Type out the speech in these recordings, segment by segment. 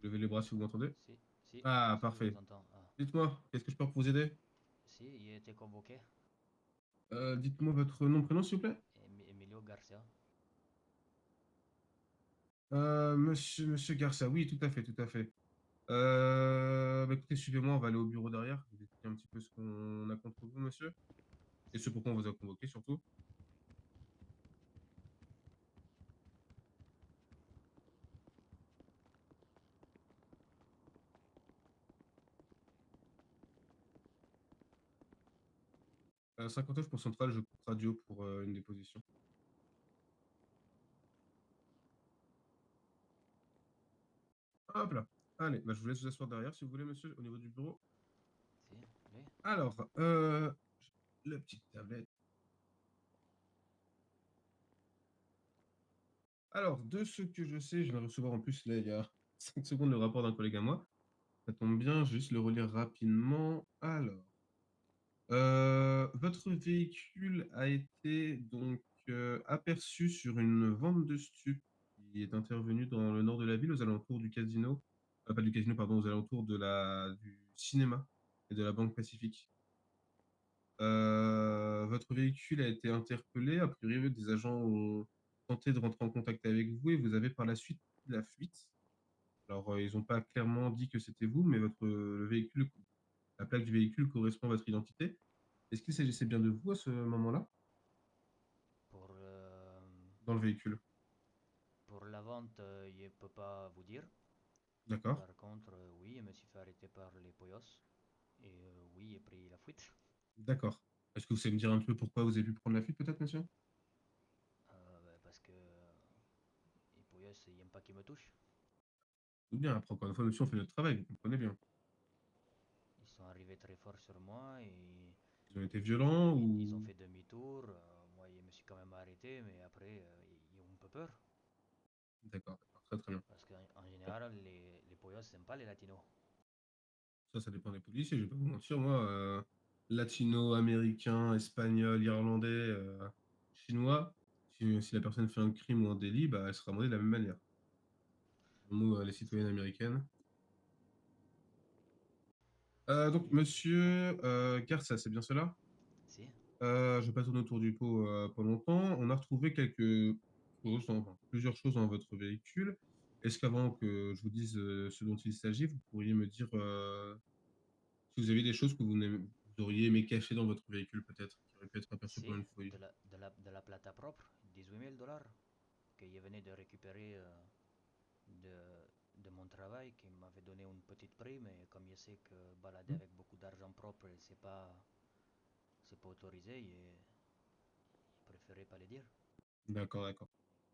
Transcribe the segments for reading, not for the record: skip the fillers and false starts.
Levez les bras si vous m'entendez. Si, si, Ah, si, je vous parfait. entends. Ah. Dites-moi, qu'est-ce que je peux pour vous aider? Si, il était convoqué. Dites-moi votre nom, prénom, s'il vous plaît. Emilio Garcia. Monsieur Garcia, oui, tout à fait, tout à fait. Bah, écoutez, suivez-moi, on va aller au bureau derrière. Je vais vous expliquer un petit peu ce qu'on a contre vous, monsieur, et ce Si, pourquoi on vous a convoqué, surtout. 59 pour centrale, je coupe radio pour une déposition. Hop là. Allez, bah, je vous laisse vous asseoir derrière, si vous voulez, monsieur, au niveau du bureau. si, oui. Alors, la petite tablette. Alors, de ce que je sais, je viens de recevoir en plus, là, il y a 5 secondes, le rapport d'un collègue à moi. Ça tombe bien, je vais juste le relire rapidement. Alors, votre véhicule a été donc aperçu sur une vente de stupes qui est intervenue dans le nord de la ville, aux alentours du casino, pas du casino, pardon, aux alentours du cinéma et de la Banque Pacifique. Votre véhicule a été interpellé. A priori, des agents ont tenté de rentrer en contact avec vous et vous avez par la suite pris la fuite. Alors, ils n'ont pas clairement dit que c'était vous, mais le véhicule, la plaque du véhicule correspond à votre identité. Est-ce qu'il s'agissait bien de vous à ce moment-là, Pour, dans le véhicule? pour la vente, je ne peux pas vous dire. D'accord, Par contre, oui, je me suis fait arrêter par les Poyos. Et oui, j'ai pris la fuite. d'accord. Est-ce que vous savez me dire un peu pourquoi vous avez pu prendre la fuite, peut-être, monsieur? Bah, parce que les Poyos, ils n'aiment pas qu'ils me touchent. Ou bien, après, encore une fois, monsieur, on fait notre travail, vous comprenez bien. Ils sont arrivés très fort sur moi et Ils ont été violents ils ont ou... fait demi-tour. Moi, je me suis quand même arrêté, mais après, ils ont un peu peur. D'accord, d'accord, très très bien. Parce qu'en général, les Poyos n'aiment pas les Latinos. Ça dépend des policiers, je vais pas vous mentir. Moi, latino, américain, espagnol, irlandais, chinois, si la personne fait un crime ou un délit, bah, elle sera amendée de la même manière. Nous, les citoyennes américaines. Donc, Et monsieur Garça, c'est bien cela? si, Je vais pas tourner autour du pot pas longtemps. On a retrouvé quelques choses, enfin, plusieurs choses dans votre véhicule. Est-ce qu'avant que je vous dise ce dont il s'agit, vous pourriez me dire si vous avez des choses que vous auriez aimé cacher dans votre véhicule, peut-être, qui auraient pu être aperçues si, pendant une fouille? de la plata propre, 18 000 $ que je venais de récupérer de mon travail, qui m'avait donné une petite prime. Et comme je sais que balader Hmm. avec beaucoup d'argent propre, c'est pas autorisé, et je préférais pas le dire. D'accord, d'accord.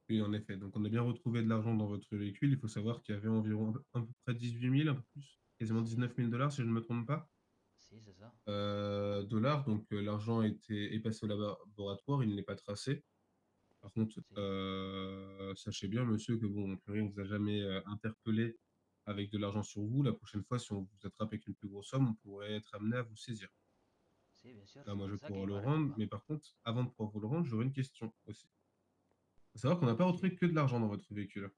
Oui, en effet. Donc, on a bien retrouvé de l'argent dans votre véhicule. Il faut savoir qu'il y avait environ à peu près 18 000, un peu plus, quasiment Si, 19 000 dollars, si je ne me trompe pas, si, c'est ça. dollars. Donc, l'argent est passé au laboratoire, il n'est pas tracé. Par contre, Si, sachez bien, monsieur, que bon, en priori, on vous a jamais interpellé avec de l'argent sur vous. La prochaine fois, si on vous attrape avec une plus grosse somme, on pourrait être amené à vous saisir. si, bien sûr, Là, c'est moi, je pour vais ça qu'il pouvoir le m'arrête rendre, pas. mais par contre, avant de pouvoir vous le rendre, j'aurais une question aussi. Faut savoir qu'on n'a pas Si, retrouvé que de l'argent dans votre véhicule.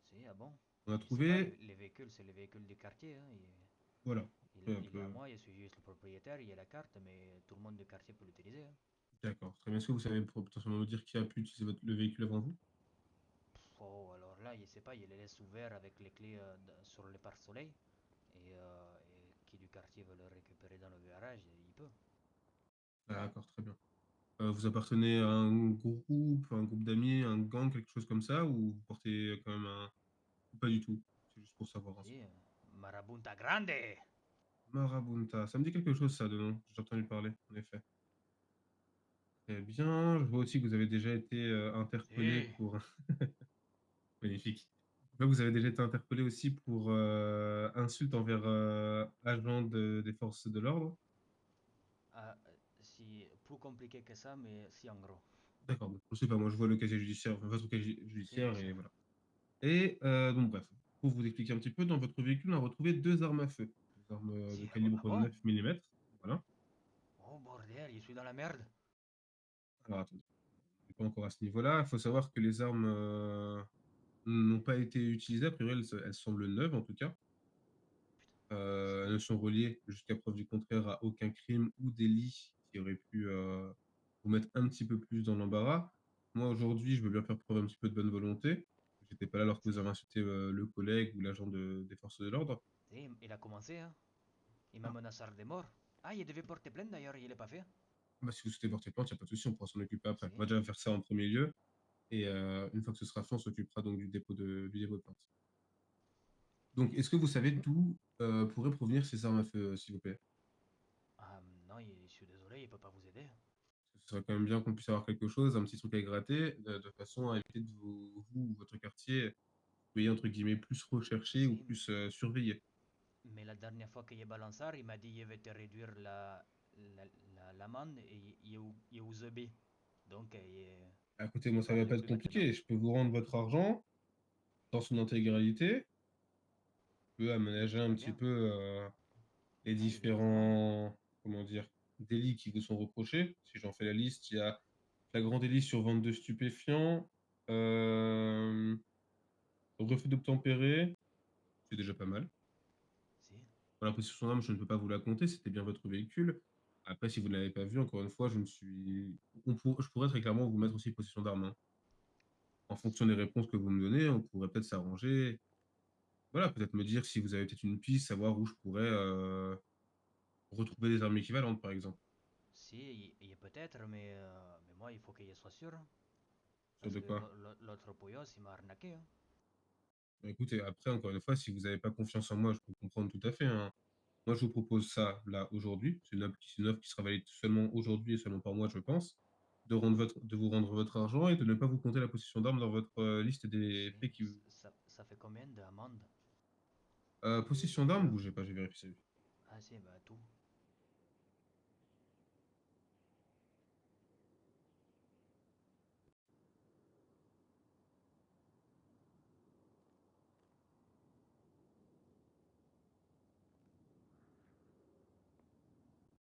si, ah bon? On a Je sais pas, trouvé, les véhicules, c'est les véhicules du quartier, hein. voilà, un Il a peu, moi, je suis juste le propriétaire, il a la carte, mais tout le monde du quartier peut l'utiliser, hein. d'accord. Très bien. Est-ce que vous savez potentiellement me dire qui a pu utiliser le véhicule avant vous? Oh, alors là, je sais pas, il les laisse ouverts avec les clés sur le pare-soleil. Et qui du quartier veut le récupérer dans le garage, il peut. D'accord, très bien. Vous appartenez à un groupe d'amis, un gang, quelque chose comme ça, ou vous portez quand même un... ou pas du tout? C'est juste pour savoir, hein. Si, Marabunta Grande! Marabunta, ça me dit quelque chose ça de nom, j'ai entendu parler, en effet. Très bien, je vois aussi que vous avez déjà été interpellé Si. pour... Magnifique. Je vois que vous avez déjà été interpellé aussi pour insulte envers agents des forces de l'ordre. Ah, si, plus compliqué que ça, mais si en gros. D'accord, bon, je sais pas, moi je vois le casier judiciaire, enfin, votre casier Si, bien judiciaire et sûr. voilà. Et donc bref, pour vous expliquer un petit peu, dans votre véhicule, on a retrouvé deux armes à feu, des armes de Si, ah calibre bon? 9 mm. Voilà. Oh bordel, je suis dans la merde. Alors attendez, on n'est pas encore à ce niveau-là. Il faut savoir que les armes n'ont pas été utilisées. A priori, elles semblent neuves en tout cas. Putain, c'est Elles ne sont reliées jusqu'à preuve du contraire à aucun crime ou délit qui aurait pu vous mettre un petit peu plus dans l'embarras. Moi, aujourd'hui, je veux bien faire preuve un petit peu de bonne volonté. J'étais pas là lorsque vous si, avez insulté le collègue ou l'agent des forces de l'ordre. si, il a commencé, hein. Il m'a Ah, menacé de mort. Ah, il devait porter plainte d'ailleurs, il l'a pas fait. bah, si vous souhaitez porter plainte, il n'y a pas de souci, on pourra s'en occuper après. On va Si, déjà faire ça en premier lieu. Et une fois que ce sera fait, on s'occupera donc du dépôt de plainte. Donc, est-ce que vous savez d'où pourraient provenir ces armes à feu, s'il vous plaît? ah non, je suis désolé, il peut pas vous aider. Ce serait quand même bien qu'on puisse avoir quelque chose, un petit truc à gratter, de façon à éviter de vous ou votre quartier soyez entre guillemets plus recherché ou Si, plus surveillé. mais la dernière fois qu'il est balancé, il m'a dit qu'il va te réduire l'amende et il est aux EB. Donc, À côté, moi, il ça va parle pas être plus maintenant. compliqué. Je peux vous rendre votre argent dans son intégralité. Je peux aménager un Très petit bien. peu les Ah, évidemment. différents, comment dire, délits qui vous sont reprochés. Si j'en fais la liste, il y a flagrant délit sur vente de stupéfiants, euh, refus d'obtempérer, c'est déjà pas mal. Si, Pour la possession d'arme, je ne peux pas vous la compter, c'était bien votre véhicule. Après, si vous ne l'avez pas vu, encore une fois, je pourrais très clairement vous mettre aussi possession d'armes, hein. En fonction des réponses que vous me donnez, on pourrait peut-être s'arranger. Voilà, peut-être me dire si vous avez peut-être une piste, savoir où je pourrais retrouver des armes équivalentes, par exemple. si, il y a peut-être, mais moi, il faut qu'il soit sûr, hein. Sûr Parce de que quoi? l'autre Poyos, il m'a arnaqué, hein. Bah, écoutez, après, encore une fois, si vous n'avez pas confiance en moi, je peux comprendre tout à fait, hein. Moi, je vous propose ça, là, aujourd'hui. C'est une offre qui sera valide seulement aujourd'hui et seulement par moi, je pense. De vous rendre votre argent et de ne pas vous compter la possession d'armes dans votre liste des Si, faits qui... ça fait combien d'amende? Possession d'armes, bougez pas, j'ai vérifié ça. Ah, si, bah, tout.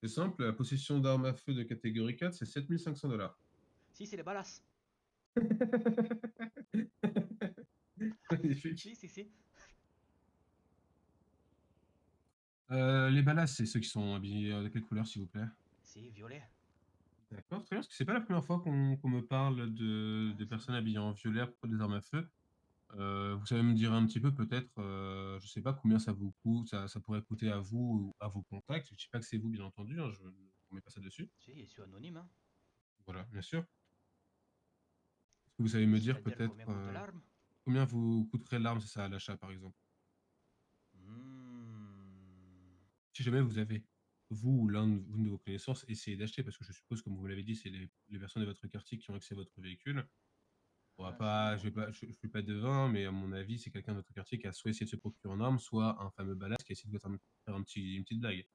C'est simple, la possession d'armes à feu de catégorie 4, c'est 7 500 $. Si, c'est les balasses. Magnifique. Si, si, si. Les ballas, c'est ceux qui sont habillés de quelle couleur, s'il vous plaît? Si, violet. D'accord, très bien, parce que c'est pas la première fois qu'on me parle Ah, de si. personnes habillées en violet à propos des armes à feu. Vous savez me dire un petit peu peut-être, je sais pas combien ça vous coûte, ça pourrait coûter à vous ou à vos contacts. Je ne dis pas que c'est vous, bien entendu, hein, je ne vous mets pas ça dessus. Si, je suis anonyme, hein. Voilà, bien sûr. Est-ce que vous savez me dire C'est-à-dire peut-être combien coûte l'arme? combien vous coûterait l'arme, c'est ça, à l'achat, par exemple? Hmm. Si jamais vous avez, vous ou l'une de vos connaissances, essayé d'acheter, parce que je suppose, comme vous l'avez dit, c'est les personnes de votre quartier qui ont accès à votre véhicule. On va Ah, si, pas, je suis pas devin, mais à mon avis, c'est quelqu'un de votre quartier qui a soit essayé de se procurer une arme, soit un fameux balasse qui a essayé de vous faire une petite blague.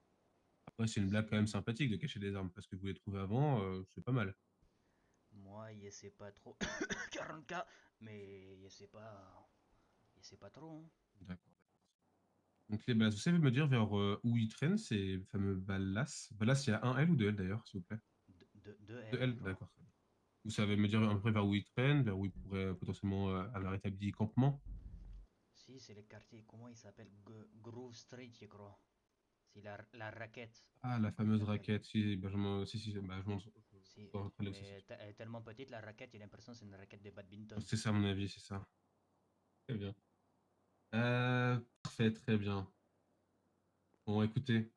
Après, c'est une blague quand même si. sympathique de cacher des armes, parce que vous les trouvez avant, c'est pas mal. Moi, je sais pas trop. 40K, mais je sais pas trop, hein. D'accord. Donc les balasses, vous savez me dire vers où ils traînent ces fameux balasses? Balasses, il y a un L ou deux L d'ailleurs, s'il vous plaît? Deux Deux L, L, je crois. d'accord. Très bien. Vous savez me dire à peu près vers où ils traînent, vers où ils pourraient potentiellement avoir établi campement? Si, c'est le quartier, comment il s'appelle? Grove Street, je crois. C'est la raquette, Ah, la comme il fameuse l'appelle. raquette, si, bah, si, bah, Si, je vois très bien où c'est mais situé. elle est tellement petite, la raquette, j'ai l'impression que c'est une raquette de badminton. C'est ça, à mon avis, c'est ça. Très bien. Parfait, très bien. Bon, écoutez,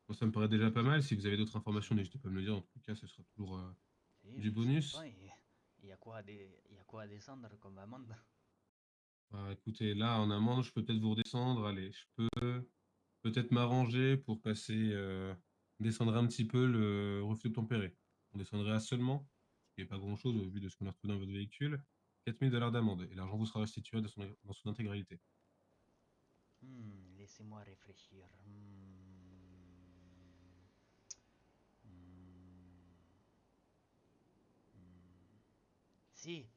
bon, ça me paraît déjà pas mal. Si vous avez d'autres informations, Si, n'hésitez pas à me le dire. En tout cas, ce sera toujours si, du mais ça dépend. bonus. Il y a quoi à descendre comme amende? Bah, écoutez, là, en amende, je peux peut-être vous redescendre. Allez, je peux peut-être m'arranger pour passer, descendre un petit peu le refus d'obtempérer. On descendrait à seulement, ce qui n'est pas grand-chose au vu de ce qu'on a retrouvé dans votre véhicule, 4 000 $ d'amende. Et l'argent vous sera restitué dans son intégralité. Laissez-moi réfléchir. Si,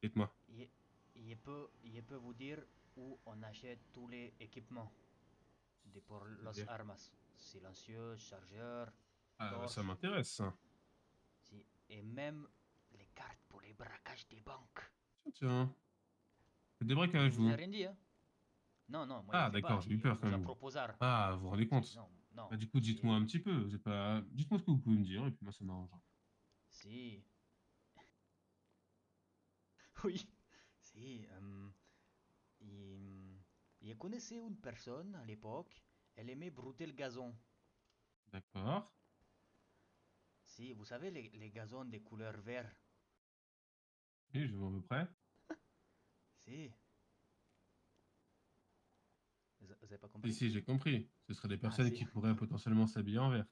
Dites-moi. il, il peut vous dire où on achète tous les équipements pour los C'est-à-dire? armas. Silencieux, chargeur, Ah, bah, ça torche. m'intéresse, ça. Si, et même les cartes pour les braquages des banques. Tiens, tiens. Faites des Je braquages, vous ai vous. rien dit, hein. Non, non, moi il Ah, fait d'accord, pas, j'ai eu peur il quand vous a même. proposé. Ah, vous vous rendez Si, compte? non, non, Bah, du coup, dites-moi si, un petit peu. Vous êtes pas... Dites-moi ce que vous pouvez me dire, et puis moi, ça m'arrangera. si, oui, si, il, il connaissait une personne à l'époque, elle aimait brouter le gazon. D'accord. Si, vous savez, les gazons des couleurs vert. Et je vois à peu près. Si, vous avez pas Si, compris? si, j'ai compris. Ce seraient des Ah, personnes si, qui pourraient potentiellement s'habiller en vert.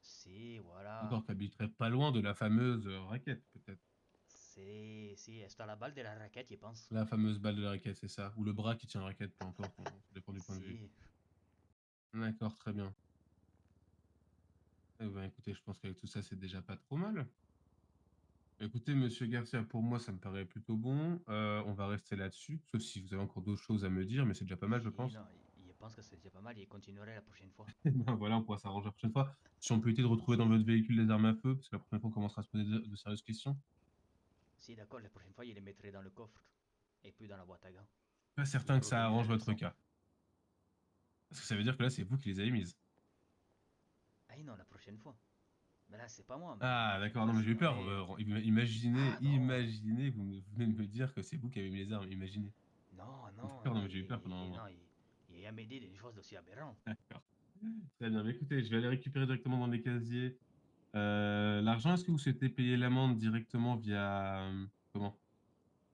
si, voilà. D'accord, qui habiteraient pas loin de la fameuse raquette, peut-être. Si, est à la balle de la raquette, je pense. La fameuse balle de la raquette, c'est ça. Ou le bras qui tient la raquette, peu importe, ça dépend du point de vue. Si, D'accord, très bien. Eh ben, écoutez, je pense qu'avec tout ça, c'est déjà pas trop mal. Écoutez, monsieur Garcia, pour moi, ça me paraît plutôt bon. On va rester là-dessus, sauf si vous avez encore d'autres choses à me dire, mais c'est déjà pas mal, je si, pense. non, il pense que c'est déjà pas mal, il continuerait la prochaine fois. Ben voilà, on pourra s'arranger la prochaine fois. Si on peut éviter de retrouver dans Si, votre véhicule des armes à feu, parce que la prochaine fois, on commencera à se poser de sérieuses questions. si, d'accord, la prochaine fois, il les mettrait dans le coffre et puis dans la boîte à gants. Pas Il certain que ça produirait arrange le votre son. cas. Parce que ça veut dire que là, c'est vous qui les avez mises. Ah non, la prochaine fois. Mais là, c'est pas moi, Ah, d'accord, là, non, mais j'ai eu peur. mais... Imaginez, Ah non, imaginez, vous venez de me dire que c'est vous qui avez mis les armes, imaginez. non, non, D'accord, non, non, mais j'ai eu peur pendant un moment. non, il a m'aidé des choses aussi aberrantes. D'accord. Très bien, mais écoutez, je vais aller récupérer directement dans les casiers. L'argent, est-ce que vous souhaitez payer l'amende directement via, comment?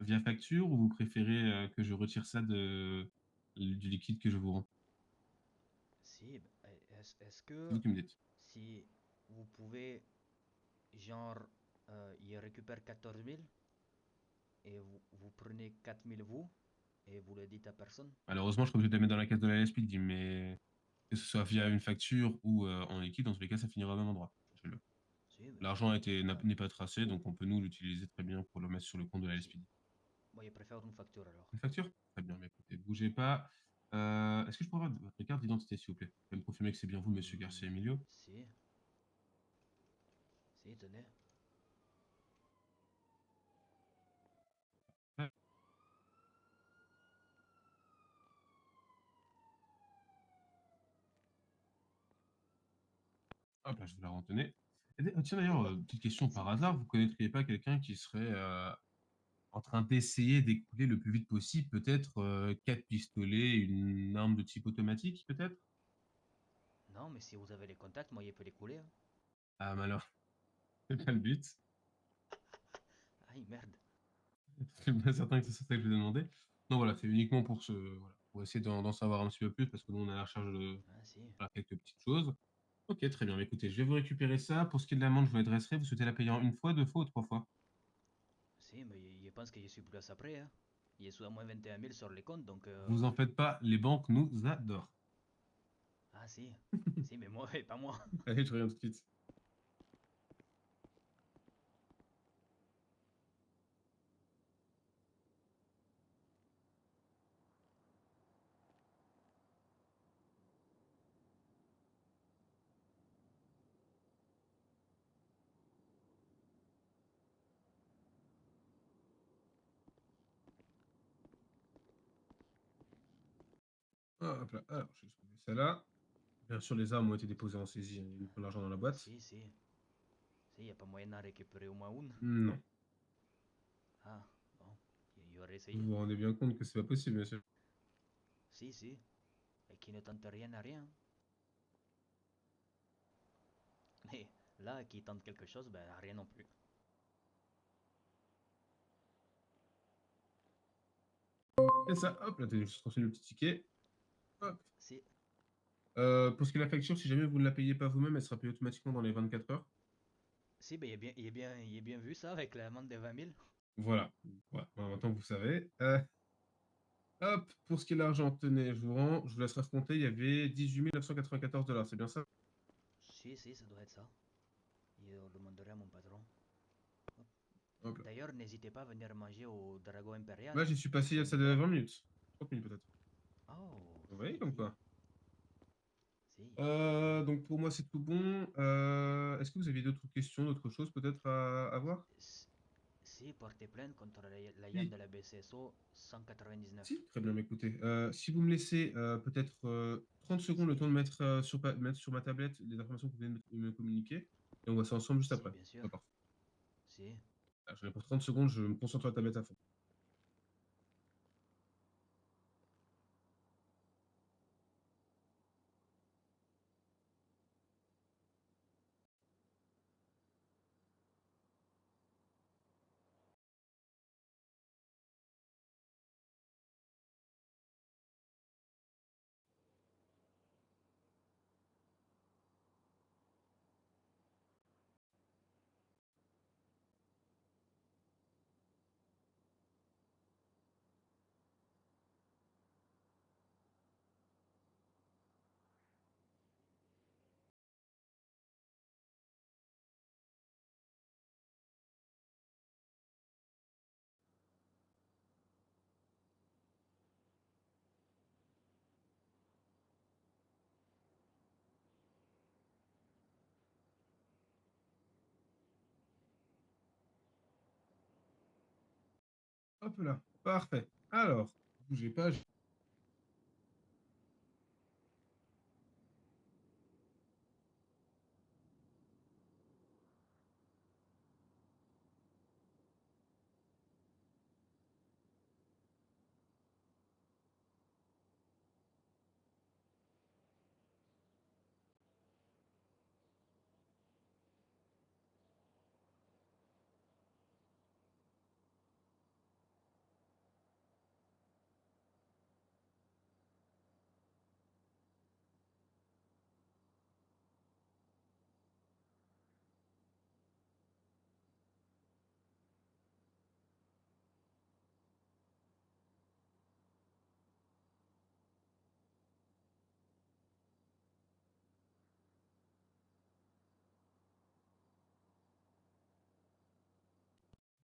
Via facture ou vous préférez que je retire ça du liquide que je vous rends? Si, est-ce C'est que vous qui me dites. si vous pouvez, genre, il récupère 14 000 et vous prenez 4 000 vous et vous le dites à personne? Malheureusement, je suis obligé de la mettre dans la caisse de la LSPD, mais que ce soit via une facture ou en liquide, dans tous les cas, ça finira au même endroit. Sachez-le. Si, mais L'argent voilà, n'est pas tracé, donc on peut nous l'utiliser très bien pour le mettre sur le compte de la si. LSPD. Moi, je préfère une facture alors. Une facture? Très bien, mais écoutez, bougez pas. Est-ce que je peux avoir votre carte d'identité, s'il vous plaît? Vous pouvez me confirmer que c'est bien vous, monsieur Garcia Emilio? Si, si, tenez. Ouais. Hop là, je vous la retenez. Tiens, d'ailleurs, petite question Si, par hasard, merci. vous connaîtriez pas quelqu'un qui serait en train d'essayer d'écouler le plus vite possible, peut-être 4 pistolets, une arme de type automatique, peut-être? Non, mais si vous avez les contacts, moi, je peux les couler, hein. Ah, malheur, c'est pas le but. Aïe, merde. Je suis bien certain que c'est ça que je vais demander. Non, voilà, c'est uniquement pour voilà, pour essayer d'en savoir un petit peu plus, parce que nous, on a la charge de Ah, si. voilà, quelques petites choses. Ok, très bien. Mais écoutez, je vais vous récupérer ça. Pour ce qui est de l'amende, je vous l'adresserai. Vous souhaitez la payer en une fois, 2 fois ou 3 fois? Si, mais je pense que je suis plus après, hein. Il est à moins 21 000 sur les comptes, donc... Vous en faites pas, les banques nous adorent. Ah, si. Si, mais moi, et pas moi. Allez, je reviens tout de suite. Hop là. Alors, je vais trouver ça là. Bien sûr, les armes ont été déposées en saisie, hein. Il nous faut l'argent dans la boîte. Si, si. Si, il n'y a pas moyen d'en récupérer au moins une. Non. Ah, bon. Il aurait Vous essayé. vous rendez bien compte que c'est pas possible, monsieur. Si, si. Et qui ne tente rien à rien. Mais là, qui tente quelque chose, ben rien non plus. Et ça, hop, là, je transmets le petit ticket. Hop. Si, Pour ce qui est de la facture, si jamais vous ne la payez pas vous-même, elle sera payée automatiquement dans les 24 heures. si, ben il est bien vu ça avec l'amende de 20 000. Voilà. Voilà. Voilà, maintenant, vous savez. Hop, pour ce qui est de l'argent, tenez, je vous rends, je vous laisserai compter, il y avait 18 994 $, c'est bien ça? Si, si, ça doit être ça. Je le demanderai à mon patron. Hop là. D'ailleurs, n'hésitez pas à venir manger au Dragon Impérial, Là, hein. j'y suis passé il y a Pomme de ça de terre. 20 minutes. 30 minutes peut-être. Oh, Vous voyez si, comme si, quoi? si. Donc pour moi, c'est tout bon. Est-ce que vous aviez d'autres questions, d'autres choses peut-être à voir? Si, porter plainte contre la Yann Si, de la BCSO 199. si, très bien, mais écoutez, si vous me laissez peut-être 30 secondes le temps de Si, mettre, mettre sur ma tablette les informations que vous venez de me communiquer, et on voit ça ensemble juste si, après. bien sûr. Ah, parfait. Si. Ah, j'en ai pour 30 secondes, je me concentre sur la tablette à fond. Hop là, parfait. Alors, bougez pas.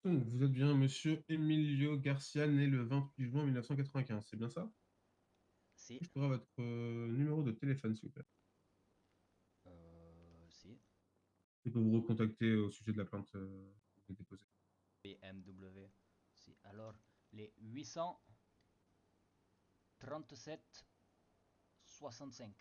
Donc, vous êtes bien monsieur Emilio Garcia, né le 28 juin 1995, c'est bien ça? Si. Je pourrais votre numéro de téléphone, s'il vous plaît. Si. Je peux vous recontacter au sujet de la plainte que vous avez déposée. BMW. Si. Alors, les 837 65.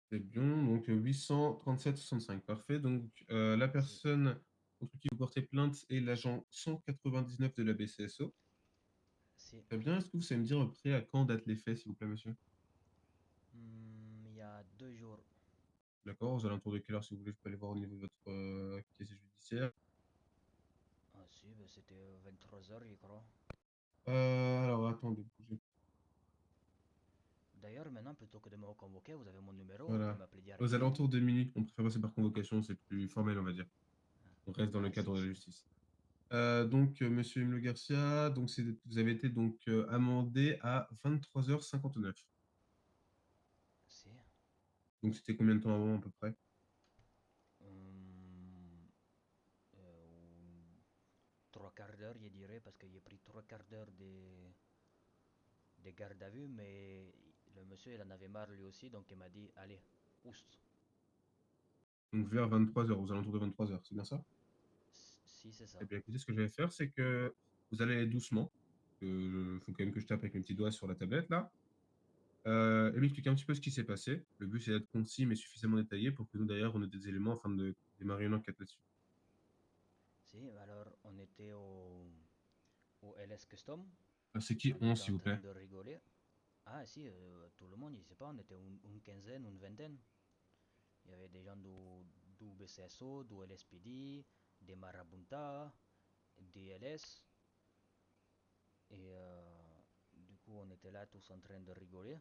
C'est bien, donc 837,65, parfait. Donc, la Si. personne contre qui vous portez plainte est l'agent 199 de la BCSO. Si. Très bien, est-ce que vous savez me dire à peu près à quand date les faits, s'il vous plaît, monsieur? Il y a 2 jours. D'accord, aux alentours de quelle heure, si vous voulez, je peux aller voir au niveau de votre casier judiciaire. Ah si, ben c'était 23 h, je crois. Alors, attendez, bougez. D'ailleurs, maintenant, plutôt que de me reconvoquer, vous avez mon numéro, vous pouvez Voilà. m'appeler Aux directement. alentours de minuit, on préfère passer par convocation, c'est plus formel, on va dire. On reste dans le Ah cadre si, de la si. justice. Donc, monsieur Emile Garcia, donc vous avez été donc amendé à 23h59. Si. Donc, c'était combien de temps avant, à peu près? Hum, 3 quarts d'heure, je dirais, parce que j'ai pris 3 quarts d'heure des gardes à vue, mais le monsieur, il en avait marre lui aussi, donc il m'a dit, allez, oust. Donc, vers 23h, aux alentours de 23h, c'est bien ça? Si, c'est Eh ça. bien, écoutez, ce que je vais faire, c'est que vous allez aller doucement. Il faut quand même que je tape avec mes petits doigts sur la tablette, là. Et m'expliquer un petit peu ce qui s'est passé. Le but, c'est d'être concis, mais suffisamment détaillé pour que nous, derrière, on ait des éléments afin de démarrer une enquête là-dessus. Si, alors on était au LS Custom, C'est qui on 11, était s'il en vous train plaît? de rigoler. Ah si, tout le monde, je sais pas, on était une quinzaine, une vingtaine. Il y avait des gens du BCSO, du LSPD, des Marabunta, des LS. Et du coup, on était là tous en train de rigoler.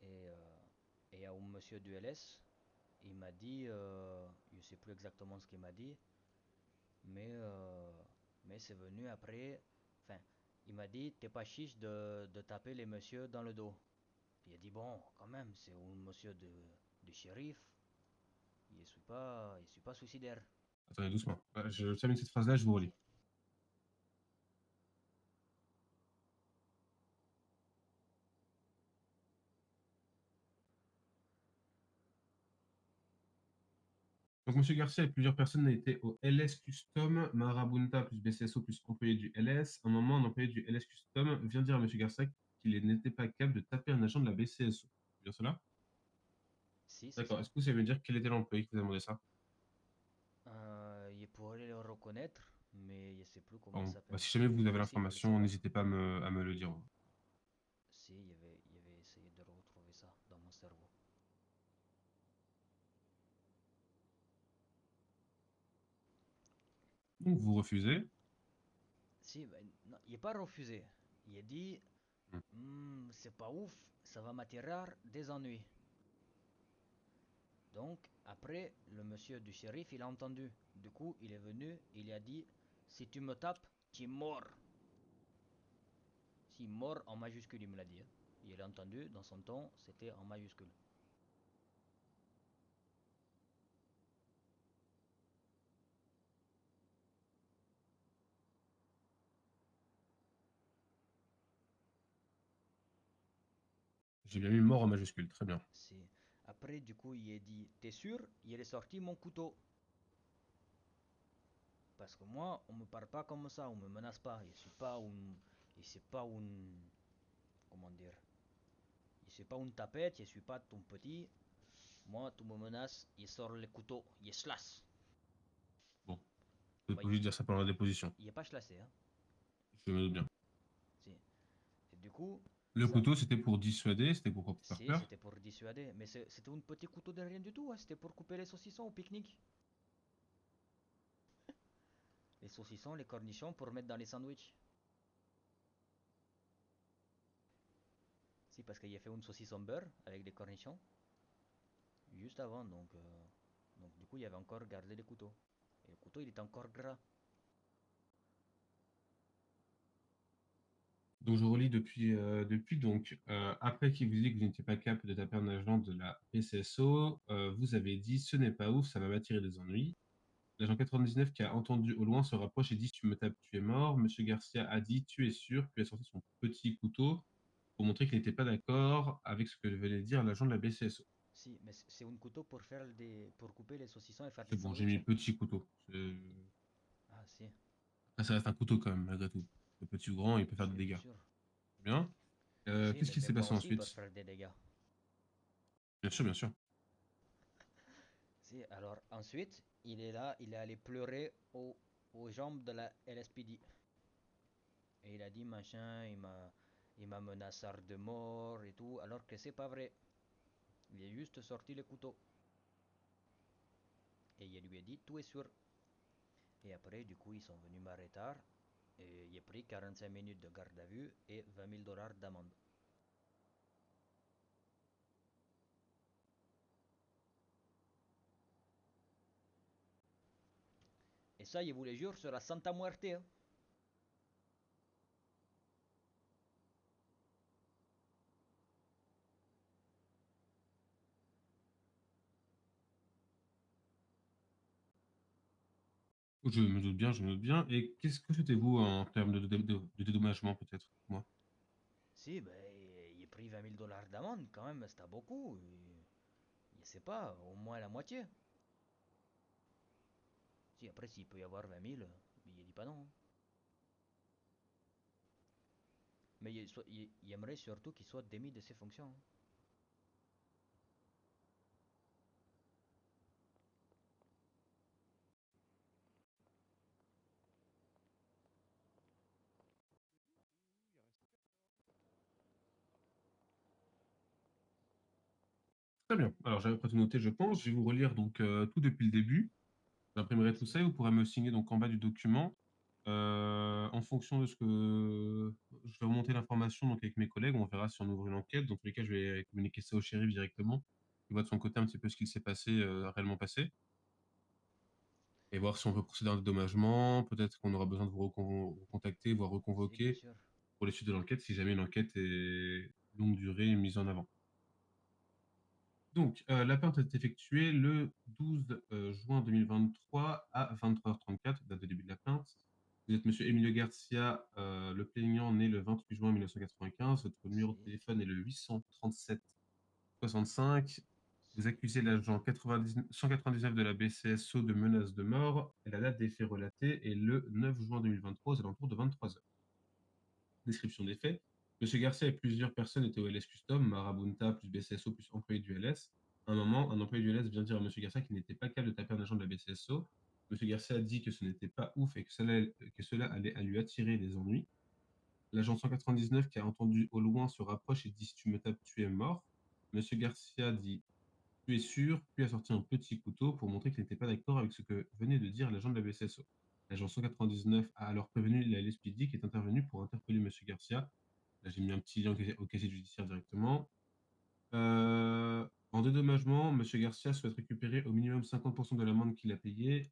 Et il y a un monsieur du LS, il m'a dit, je sais plus exactement ce qu'il m'a dit, mais, euh, mais c'est venu après. Enfin, il m'a dit, t'es pas chiche de taper les messieurs dans le dos. Il a dit, bon, quand même, c'est un monsieur de shérif, je suis pas suicidaire. Attendez, doucement. Je termine cette phrase-là, je vous relis. Si. Donc, Monsieur Garcia et plusieurs personnes étaient au LS Custom, Marabunta plus BCSO plus employé du LS. À un moment, un employé du LS Custom vient dire à Monsieur Garcia qu'il n'était pas capable de taper un agent de la BCSO. C'est bien cela? Si, c'est D'accord. ça. Est-ce que vous savez me dire quel était l'employé qui vous a demandé ça? Il pourrait le reconnaître, mais je sais plus comment il Bon, bah, s'appelle. si jamais vous avez Impossible de le l'information, savoir. n'hésitez pas à me le dire. Si, il avait essayé de retrouver ça dans mon cerveau. Donc, vous refusez. Si, ben, non, il n'est pas refusé. Il a dit, Hmm. C'est pas ouf, ça va m'attirer des ennuis. Donc, après, le monsieur du shérif, il a entendu. Du coup, il est venu, il a dit, si tu me tapes, tu es mort. Si mort en majuscule, il me l'a dit, hein. Il a entendu, dans son ton, c'était en majuscule. J'ai bien mis mort en majuscule. Très bien. Si. Après, du coup, il a dit, t'es sûr? Il est sorti mon couteau. Parce que moi, on me parle pas comme ça, on me menace pas. Je suis pas un, je suis pas un, comment dire, je suis pas une tapette, je suis pas ton petit. Moi, tu me menaces, il sort le couteau, il slash. Bon, vous êtes Bah, pas obligé de dire ça pendant la déposition. il est pas slassé, hein. Je me doute bien. Si. Et du coup, Le ça, couteau, c'était pour dissuader, c'était pour faire si, peur. c'était pour dissuader. Mais c'était un petit couteau de rien du tout, hein. C'était pour couper les saucissons au pique-nique. Les saucissons, les cornichons pour mettre dans les sandwichs. Si, parce qu'il a fait une saucisse en beurre avec des cornichons juste avant, donc du coup il avait encore gardé les couteaux. Et le couteau il était encore gras. Donc, je relis depuis donc, après qu'il vous dit que vous n'étiez pas capable de taper un agent de la PCSO, vous avez dit ce n'est pas ouf, ça va m'attirer des ennuis. L'agent 99 qui a entendu au loin se rapproche et dit tu me tapes, tu es mort. Monsieur Garcia a dit tu es sûr, puis a sorti son petit couteau pour montrer qu'il n'était pas d'accord avec ce que venait de dire l'agent de la BCSO. Si, mais c'est un couteau pour pour couper les saucissons et faire C'est des bon, j'ai mis sandwichs, hein. petit couteau. Ah si, Après, ça reste un couteau quand même, malgré tout. Le petit ou grand, il peut faire des si, bien dégâts. sûr. Bien. Si, Qu'est-ce qui mais s'est moi passé aussi ils peuvent ensuite? faire des dégâts. Bien sûr, bien sûr. Si, alors ensuite, il est là, il est allé pleurer aux jambes de la LSPD. Et il a dit machin, il m'a menacé de mort et tout, alors que c'est pas vrai. Il a juste sorti le couteau. Et il lui a dit, tout est sûr. Et après, du coup, ils sont venus m'arrêter. Et il a pris 45 minutes de garde à vue et 20 000 dollars d'amende. Et ça, je vous le jure, sur la Santa Muerte, hein. Je me doute bien, je me doute bien. Et qu'est-ce que souhaitez-vous en termes de dédommagement, peut-être, moi? Si, ben, il a pris 20 000 dollars d'amende quand même, c'était beaucoup. Je sais pas, au moins la moitié. Si, après, s'il peut y avoir 20 000, il dit pas non, hein. Mais il aimerait surtout qu'il soit démis de ses fonctions, hein. Très bien. Alors, j'avais pas tout noté, je pense. Je vais vous relire donc tout depuis le début. J'imprimerai tout Si, ça et vous pourrez me signer donc en bas du document. En fonction de ce que je vais remonter l'information donc avec mes collègues, on verra si on ouvre une enquête. Dans tous les cas, je vais communiquer ça au shérif directement. Il voit de son côté un petit peu ce qu'il s'est passé, réellement passé, et voir si on peut procéder à un dédommagement. Peut-être qu'on aura besoin de vous recontacter, voire si, bien reconvoquer sûr. pour les suites de l'enquête si jamais une enquête est longue durée mise en avant. Donc, la plainte est effectuée le 12 juin 2023 à 23h34, date de début de la plainte. Vous êtes Monsieur Emilio Garcia, le plaignant né le 28 juin 1995. Votre numéro de Si, téléphone est le 837 65. Vous accusez l'agent 199 de la BCSO de menace de mort et la date des faits relatés est le 9 juin 2023 aux alentours de 23 heures. Description des faits. Monsieur Garcia et plusieurs personnes étaient au LS Custom, Marabunta plus BCSO plus employé du LS. À un moment, un employé du LS vient dire à Monsieur Garcia qu'il n'était pas capable de taper un agent de la BCSO. Monsieur Garcia a dit que ce n'était pas ouf et que cela allait à lui attirer des ennuis. L'agent 199 qui a entendu au loin se rapproche et dit si tu me tapes, tu es mort. Monsieur Garcia dit tu es sûr, puis a sorti un petit couteau pour montrer qu'il n'était pas d'accord avec ce que venait de dire l'agent de la BCSO. L'agent 199 a alors prévenu la LSPD qui est intervenu pour interpeller Monsieur Garcia. Là, j'ai mis un petit lien au casier judiciaire directement. En dédommagement, Monsieur Garcia souhaite récupérer au minimum 50% de l'amende qu'il a payée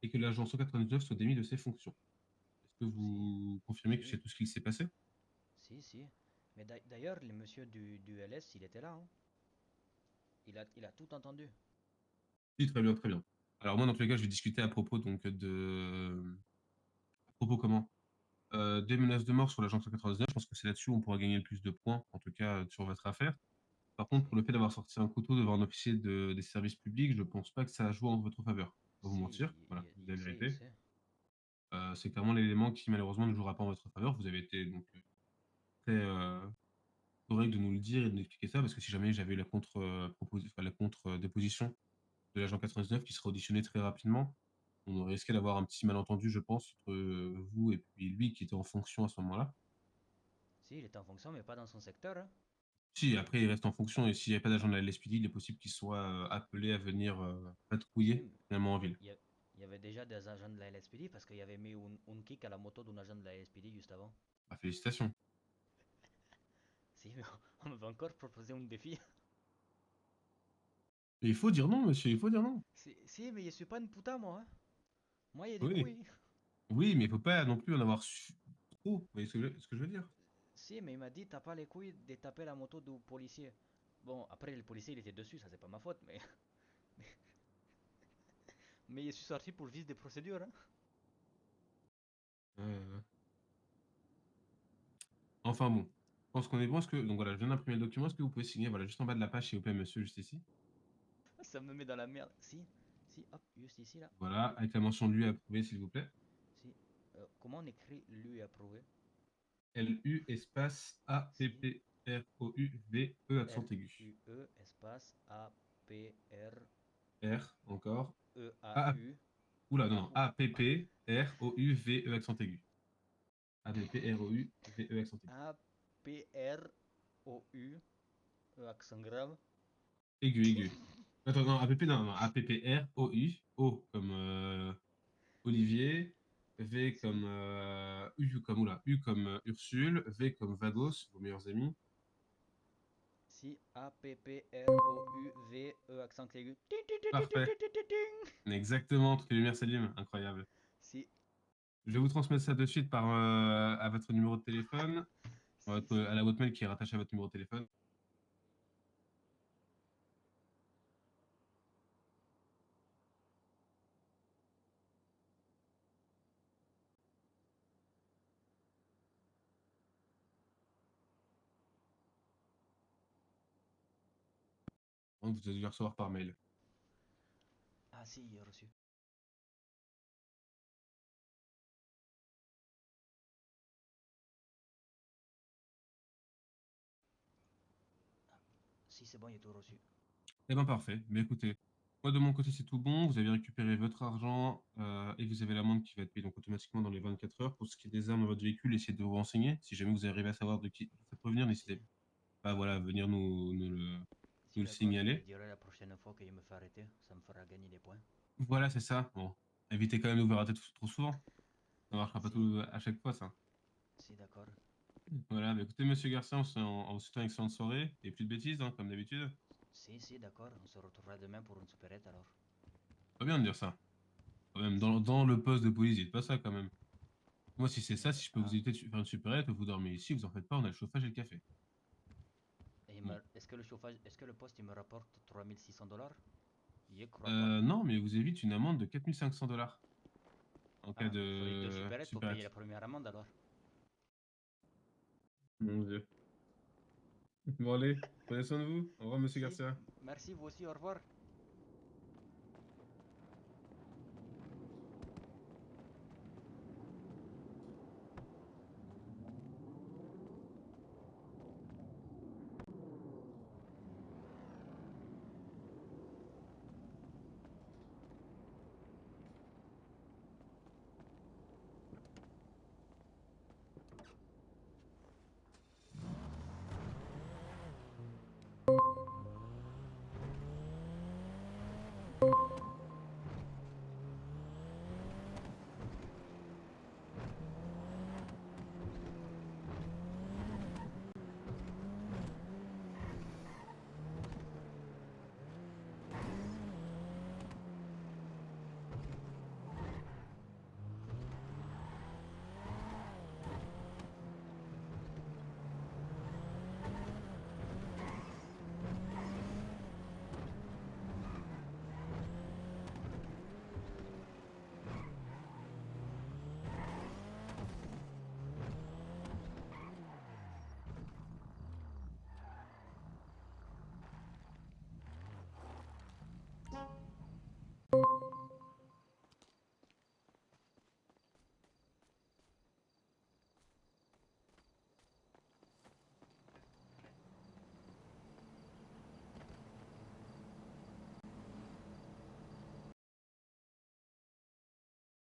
et que l'agent 199 soit démis de ses fonctions. Est-ce que Si, vous confirmez que c'est si, tout ce qui s'est passé? si. Mais d'ailleurs, le monsieur du LS, il était là, hein. Il a tout entendu. Oui, très bien, très bien. Alors moi, dans tous les cas, je vais discuter à propos donc de... À propos comment? Des menaces de mort sur l'agent 199, je pense que c'est là-dessus où on pourra gagner le plus de points, en tout cas sur votre affaire. Par contre, pour Si, le fait d'avoir sorti un couteau devant un officier des services publics, je pense pas que ça a joué en votre faveur. Pas vous si, mentir, voilà, c'est la il vérité. sait. C'est clairement l'élément qui malheureusement ne jouera pas en votre faveur. Vous avez été donc très correct de nous le dire et de nous expliquer ça, parce que si jamais j'avais eu la enfin, la contre-déposition de l'agent 99 qui sera auditionné très rapidement, on aurait risqué d'avoir un petit malentendu, je pense, entre vous et puis lui qui était en fonction à ce moment-là. Si, il était en fonction, mais pas dans son secteur, hein. Si, après, il reste en fonction, et s'il n'y avait pas d'agent de la LSPD, il est possible qu'il soit appelé à venir Si, patrouiller finalement en ville. il y avait déjà des agents de la LSPD parce qu'il y avait mis un kick à la moto d'un agent de la LSPD juste avant. Ah, félicitations. Si, mais on m'avait encore proposé un défi. Et il faut dire non, monsieur, il faut dire non. Si, mais je suis pas une putain, moi, hein. Moi, il y a des Oui, couilles. oui, mais il faut pas non plus en avoir trop. Vous voyez ce que je veux dire? Si, mais il m'a dit, t'as pas les couilles de taper la moto du policier. Bon, après, le policier, il était dessus, ça c'est pas ma faute, mais... Mais je suis sorti pour vice des procédures, hein. Euh, Enfin bon, je pense qu'on est bon. Donc voilà, je viens d'imprimer le document. Est-ce que vous pouvez signer, voilà, juste en bas de la page, s'il vous plaît, monsieur, juste ici. Ça me met dans la merde. Si, hop, juste ici, là. Voilà, avec la mention lui approuvé, s'il vous plaît. Si. Comment on écrit lui approuvé? LU espace Si. APPROUVE accent aigu. LUE espace APREAU. R encore. A, oula, non, Ah, non, APPROUVE accent aigu. APPROUVE accent aigu. APROU. Accent grave. Aigu, aigu. Attends, non, APP, non, non, APPROU. O comme Olivier. V Si. comme U comme, oula, U comme Ursule. V comme Vagos, vos meilleurs amis. Si. APPROUVE accent aigu. Ting, ting, ting, ting, ting, Parfait. ting, ting, ting, ting. Exactement, toutes les lumières Salim. Incroyable. Si. Je vais vous transmettre ça de suite à votre numéro de téléphone, Si. à la boîte mail qui est rattachée à votre numéro de téléphone. Donc, vous allez le recevoir par mail. Ah si, il est reçu. Si, c'est bon, il est tout reçu. Eh bien, parfait. Mais écoutez, moi de mon côté, c'est tout bon. Vous avez récupéré votre argent et vous avez l'amende qui va être payée donc automatiquement dans les 24 heures. Pour ce qui est des armes dans votre véhicule, essayez de vous renseigner. Si jamais vous arrivez à savoir de qui vous faites revenir, n'hésitez Si. pas voilà, à venir nous Si, le d'accord, je lui signaler. dirai la prochaine fois qu'il me fait arrêter. Ça me fera gagner des points. Voilà, c'est ça. Bon, évitez quand même de vous rater trop souvent. Ça marchera pas Si. tout à chaque fois, ça. Si, d'accord. Voilà, bah écoutez, monsieur Garcia, on se souhaite une excellente soirée et plus de bêtises, hein, comme d'habitude. Si, d'accord. On se retrouvera demain pour une supérette alors. Pas bien de dire ça. Quand même, Si. dans le poste de police, dites pas ça quand même. Moi, si c'est ça, Mais, si je peux vous éviter de faire une supérette, vous dormez ici, vous en faites pas, on a le chauffage et le café. Bon. est-ce que le chauffage, est-ce que le poste il me rapporte 3600 $? Je crois pas. Non, mais vous évite une amende de 4 500 $ en cas Ah, mais il faut les deux de supérettes pour payer supérette. la première amende alors. Mon Dieu. Bon, allez. Prenez soin de vous. Au revoir, monsieur Merci. Garcia. Merci, vous aussi, au revoir.